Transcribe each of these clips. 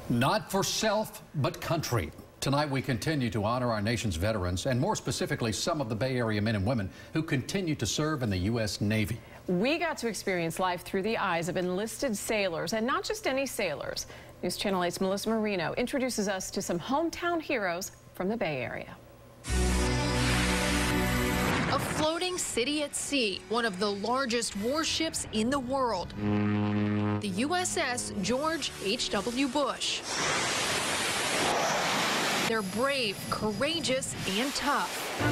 Not for self, but country. Tonight we continue to honor our nation's veterans, and more specifically some of the Bay Area men and women who continue to serve in the U.S. Navy. We got to experience life through the eyes of enlisted sailors, and not just any sailors. News Channel 8's Melissa Marino introduces us to some hometown heroes from the Bay Area. A floating city at sea, one of the largest warships in the world. The USS George H.W. Bush. They're brave, courageous, and tough.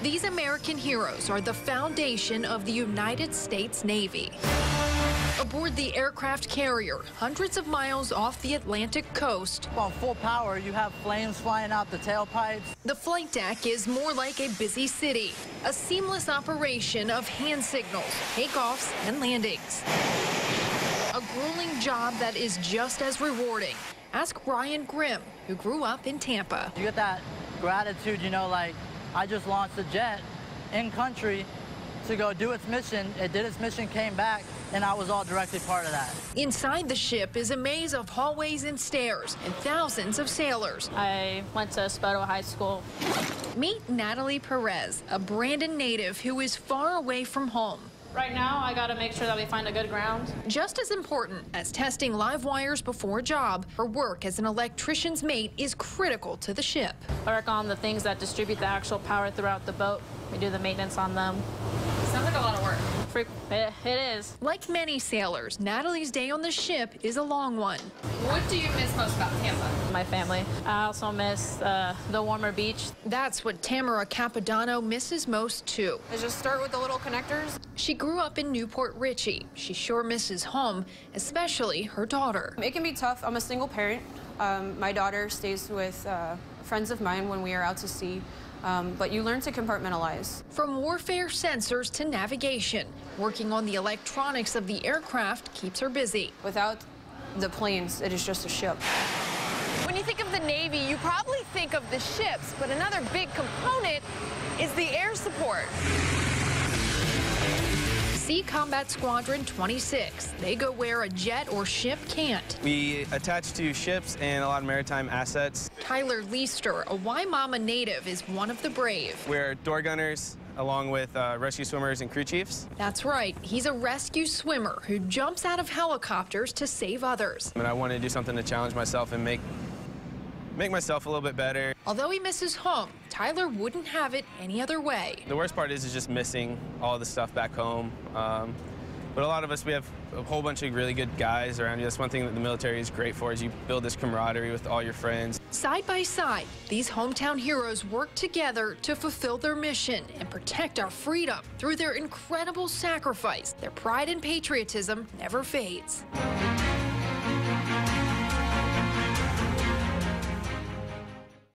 These American heroes are the foundation of the United States Navy. Aboard the aircraft carrier, hundreds of miles off the Atlantic coast. On full power, you have flames flying out the tailpipes. The flight deck is more like a busy city, a seamless operation of hand signals, takeoffs, and landings. A grueling job that is just as rewarding. Ask Ryan Grimm, who grew up in Tampa. You get that gratitude, you know, like, I just launched a jet in country to go do its mission. It did its mission, came back, and I was all directly part of that. Inside the ship is a maze of hallways and stairs and thousands of sailors. I went to Spoto High School. Meet Natalie Perez, a Brandon native who is far away from home. Right now, I got to make sure that we find a good ground. Just as important as testing live wires before a job, her work as an electrician's mate is critical to the ship. I work on the things that distribute the actual power throughout the boat. We do the maintenance on them. Sounds like a lot of work. It is. Like many sailors, Natalie's day on the ship is a long one. What do you miss most about Tampa? My family. I also miss the warmer beach. That's what Tamara Capodanno misses most, too. Let's just start with the little connectors. She grew up in Newport Richey. She sure misses home, especially her daughter. It can be tough. I'm a single parent. My daughter stays with friends of mine when we are out to sea. But you learn to compartmentalize. From warfare sensors to navigation, working on the electronics of the aircraft keeps her busy. Without the planes, it is just a ship. When you think of the Navy, you probably think of the ships, but another big component is the air support. Sea Combat Squadron 26. They go where a jet or ship can't. We attach to ships and a lot of maritime assets. Tyler Leister, a Waimama native, is one of the brave. We're door gunners along with rescue swimmers and crew chiefs. That's right. He's a rescue swimmer who jumps out of helicopters to save others. And I wanted to do something to challenge myself and make myself a little bit better. Although he misses home, Tyler wouldn't have it any other way. The worst part is just missing all the stuff back home. But a lot of us, we have a whole bunch of really good guys around you. That's one thing that the military is great for, is you build this camaraderie with all your friends. Side by side, these hometown heroes work together to fulfill their mission and protect our freedom. Through their incredible sacrifice, their pride and patriotism never fades.